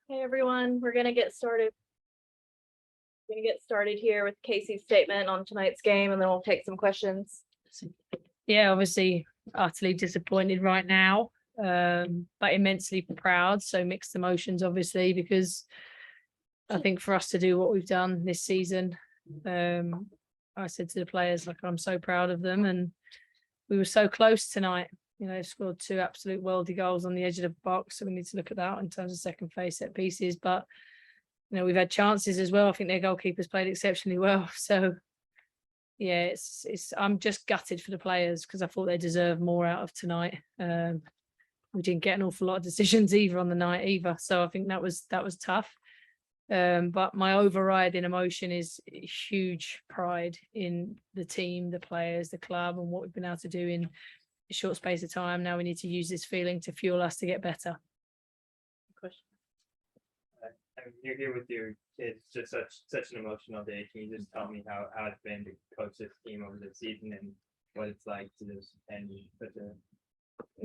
Hey everyone, we're gonna get started. Here with Casey's statement on tonight's game, and then we'll take some questions. Yeah, obviously utterly disappointed right now, but immensely proud. So mixed emotions, obviously, because I think for us to do what we've done this season, I said to the players, like, I'm so proud of them, and we were so close tonight. You know, scored two absolute worldy goals on the edge of the box, so we need to look at that in terms of second phase set pieces. But you know, we've had chances as well. I think their goalkeepers played exceptionally well. So yeah, it's I'm just gutted for the players because I thought they deserved more out of tonight. We didn't get an awful lot of decisions either on the night either. So I think that was tough. But my overriding emotion is huge pride in the team, the players, the club, and what we've been able to do in a short space of time. Now we need to use this feeling to fuel us to get better. Question. You're here with your kids, just such an emotional day. Can you just tell me how it's been to coach this team over the season and what it's like to just end such a...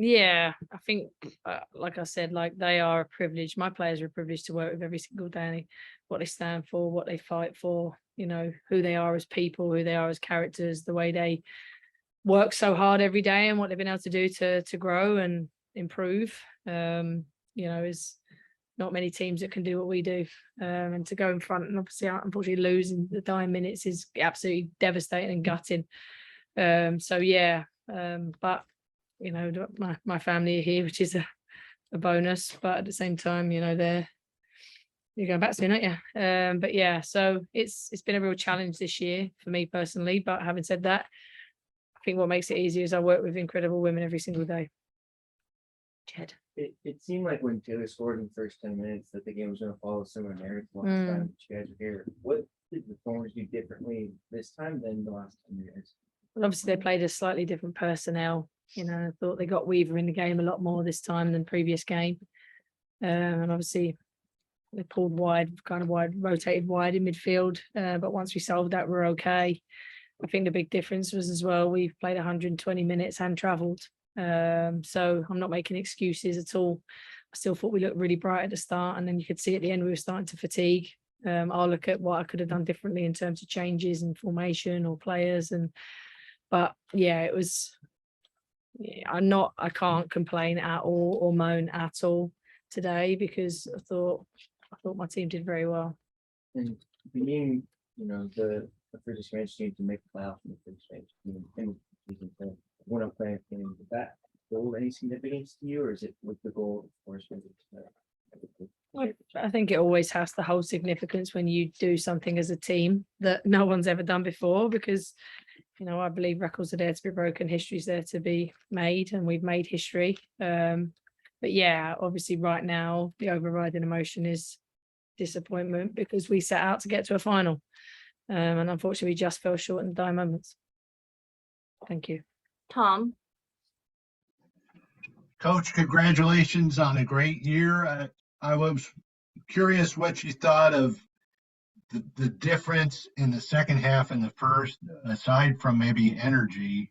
Yeah, I think, like I said, like they are a privilege. My players are a privilege to work with every single day. What they stand for, what they fight for, you know, who they are as people, who they are as characters, the way they work so hard every day, and what they've been able to do to grow and improve. You know, is not many teams that can do what we do, and to go in front and obviously unfortunately lose in the dying minutes is absolutely devastating and gutting. So yeah, but you know, my family are here, which is a bonus, but at the same time, you know, you're going back soon, aren't you? But yeah, so it's been a real challenge this year for me personally. But having said that, I think what makes it easier is I work with incredible women every single day. Jed. It seemed like when Taylor scored in the first 10 minutes that the game was going to follow similar narrative last time that you guys were here. What did the Thorns do differently this time than the last 10 years? Well, obviously they played a slightly different personnel. You know, I thought they got Weaver in the game a lot more this time than previous game. And obviously they pulled wide, kind of wide, rotated wide in midfield. But once we solved that, we're okay. I think the big difference was as well, we've played 120 minutes and travelled. So I'm not making excuses at all. I still thought we looked really bright at the start, and then you could see at the end we were starting to fatigue. I'll look at what I could have done differently in terms of changes in formation or players, but yeah, it was. Yeah, I can't complain at all or moan at all today because I thought my team did very well. And being, you know, the first expansion team to make the playoff in the first expansion team and when I'm playing game, did that hold any significance to you, or is it with the goal, of course? I think it always has to hold significance when you do something as a team that no one's ever done before, because you know, I believe records are there to be broken, history's there to be made, and we've made history. But yeah, obviously right now the overriding emotion is disappointment because we set out to get to a final, and unfortunately we just fell short in the dying moments. Thank you. Tom. Coach, congratulations on a great year. I was curious what you thought of the difference in the second half and the first, aside from maybe energy.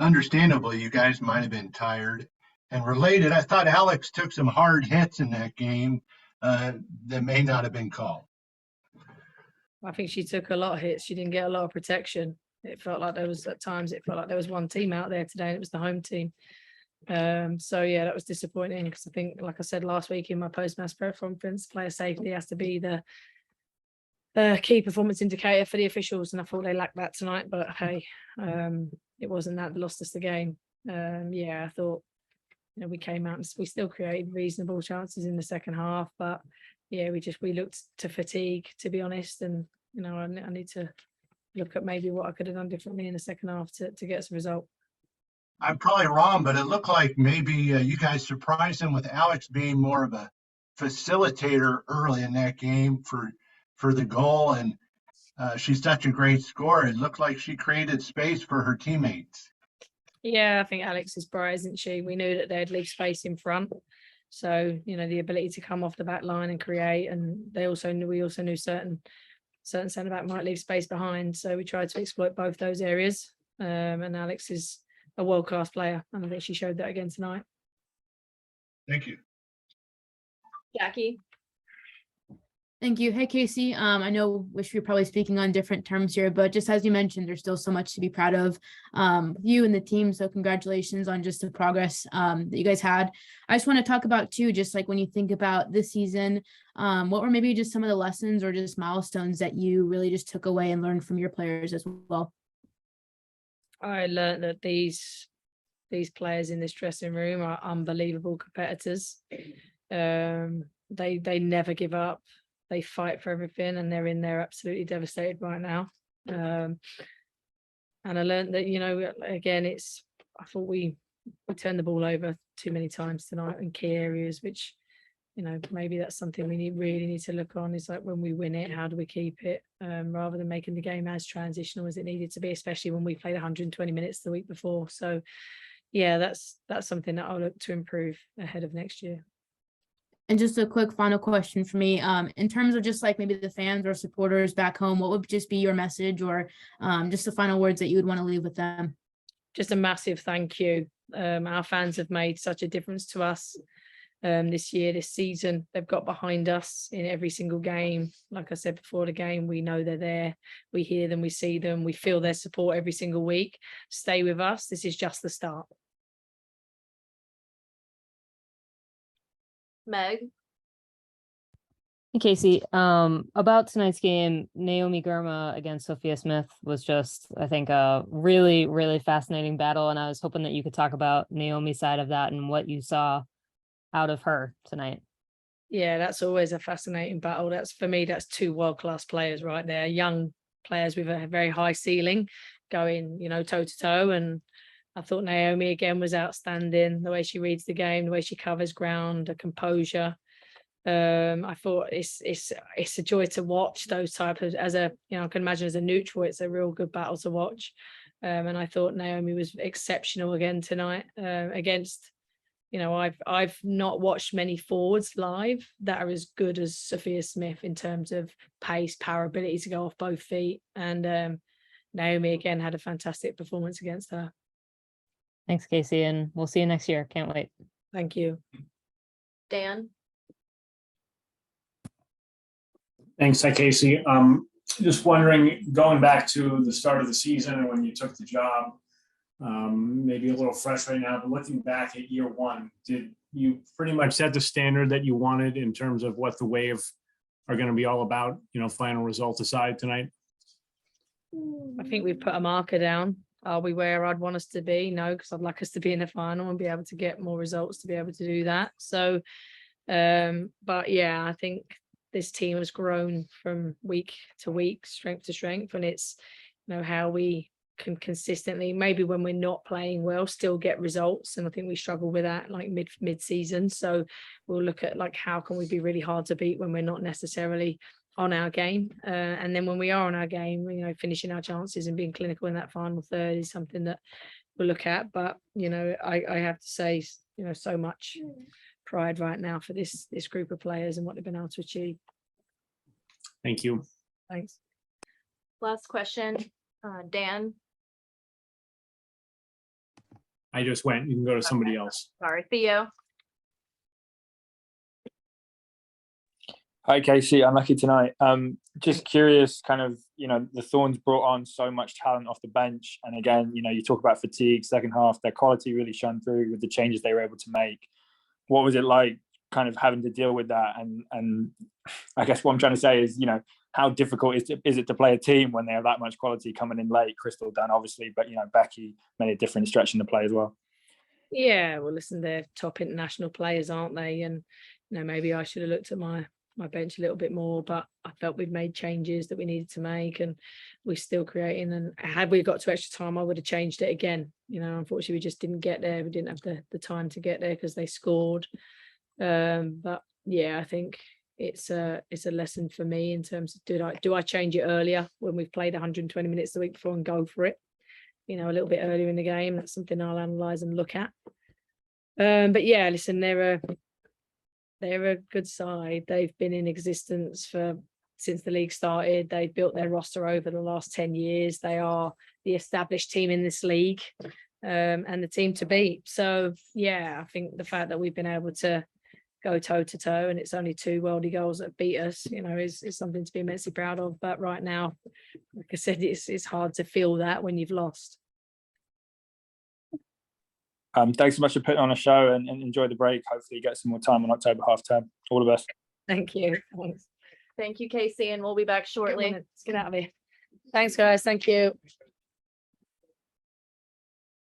Understandably, you guys might have been tired. And related, I thought Alex took some hard hits in that game that may not have been called. I think she took a lot of hits. She didn't get a lot of protection. It felt like there was one team out there today, and it was the home team. So yeah, that was disappointing because I think, like I said last week in my post-match press conference, player safety has to be the key performance indicator for the officials, and I thought they lacked that tonight. But hey, it wasn't that lost us the game. Yeah, I thought, you know, we came out and we still created reasonable chances in the second half, but yeah, we looked to fatigue, to be honest. And you know, I need to look at maybe what I could have done differently in the second half to get us a result. I'm probably wrong, but it looked like maybe you guys surprised him with Alex being more of a facilitator early in that game for the goal, and she's such a great scorer. It looked like she created space for her teammates. Yeah, I think Alex is bright, isn't she? We knew that they'd leave space in front, so you know, the ability to come off the back line and create, and we also knew certain centre back might leave space behind, so we tried to exploit both those areas. And Alex is a world-class player, and I think she showed that again tonight. Thank you. Jackie. Thank you. Hey, Casey. I know wish we were probably speaking on different terms here, but just as you mentioned, there's still so much to be proud of, you and the team. So congratulations on just the progress that you guys had. I just want to talk about too, just like when you think about this season, what were maybe just some of the lessons or just milestones that you really just took away and learned from your players as well? I learned that these players in this dressing room are unbelievable competitors. They never give up. They fight for everything, and they're in there absolutely devastated right now. And I learned that, you know, again, I thought we turned the ball over too many times tonight in key areas, which, you know, maybe that's something we really need to look on. Is like, when we win it, how do we keep it, rather than making the game as transitional as it needed to be, especially when we played 120 minutes the week before. So yeah, that's something that I'll look to improve ahead of next year. And just a quick final question for me, in terms of just like maybe the fans or supporters back home, what would just be your message or just the final words that you would want to leave with them? Just a massive thank you. Our fans have made such a difference to us this year, this season. They've got behind us in every single game. Like I said before the game, we know they're there. We hear them, we see them, we feel their support every single week. Stay with us. This is just the start. Meg. Hey, Casey, about tonight's game, Naomi Girma against Sophia Smith was just, I think, a really, really fascinating battle. And I was hoping that you could talk about Naomi's side of that and what you saw out of her tonight. Yeah, that's always a fascinating battle. That's, for me, that's two world-class players right there. Young players with a very high ceiling going, you know, toe to toe. And I thought Naomi again was outstanding. The way she reads the game, the way she covers ground, the composure. I thought it's a joy to watch those types of, as a, you know, I can imagine as a neutral, it's a real good battle to watch. And I thought Naomi was exceptional again tonight, against, you know, I've not watched many forwards live that are as good as Sophia Smith in terms of pace, power, ability to go off both feet. And Naomi again had a fantastic performance against her. Thanks, Casey, and we'll see you next year. Can't wait. Thank you. Dan. Thanks. Hi, Casey. Just wondering, going back to the start of the season and when you took the job, maybe a little fresh right now, but looking back at year one, did you pretty much set the standard that you wanted in terms of what the Wave are going to be all about, you know, final result aside tonight? I think we've put a marker down. Are we where I'd want us to be? No, because I'd like us to be in the final and be able to get more results to be able to do that. So, but yeah, I think this team has grown from week to week, strength to strength, and it's, you know, how we can consistently, maybe when we're not playing well, still get results. And I think we struggle with that like mid season. So we'll look at like, how can we be really hard to beat when we're not necessarily on our game, and then when we are on our game, you know, finishing our chances and being clinical in that final third is something that we'll look at. But, you know, I have to say, you know, so much pride right now for this group of players and what they've been able to achieve. Thank you. Thanks. Last question, Dan. I just went. You can go to somebody else. Sorry, Theo. Hi, Casey. Unlucky tonight. Just curious, kind of, you know, the Thorns brought on so much talent off the bench. And again, you know, you talk about fatigue, second half, their quality really shone through with the changes they were able to make. What was it like kind of having to deal with that? And I guess what I'm trying to say is, you know, how difficult is it to play a team when they have that much quality coming in late? Crystal done, obviously, but, you know, Becky made a difference stretching the play as well. Yeah, well, listen, they're top international players, aren't they? And, you know, maybe I should have looked at my bench a little bit more, but I felt we'd made changes that we needed to make, and we're still creating. And had we got to extra time, I would have changed it again. You know, unfortunately, we just didn't get there. We didn't have the time to get there because they scored. But yeah, I think it's a lesson for me in terms of, do I change it earlier when we've played 120 minutes the week before and go for it, you know, a little bit earlier in the game? That's something I'll analyze and look at. But yeah, listen, they're a good side. They've been in existence since the league started. They've built their roster over the last 10 years. They are the established team in this league, and the team to beat. So yeah, I think the fact that we've been able to go toe to toe, and it's only 2 worldie goals that beat us, you know, is something to be immensely proud of. But right now, like I said, it's hard to feel that when you've lost. Thanks so much for putting on a show, and enjoy the break. Hopefully you get some more time on October half term. All the best. Thank you. Thanks. Thank you, Casey, and we'll be back shortly. Let's get out of here. Thanks, guys. Thank you.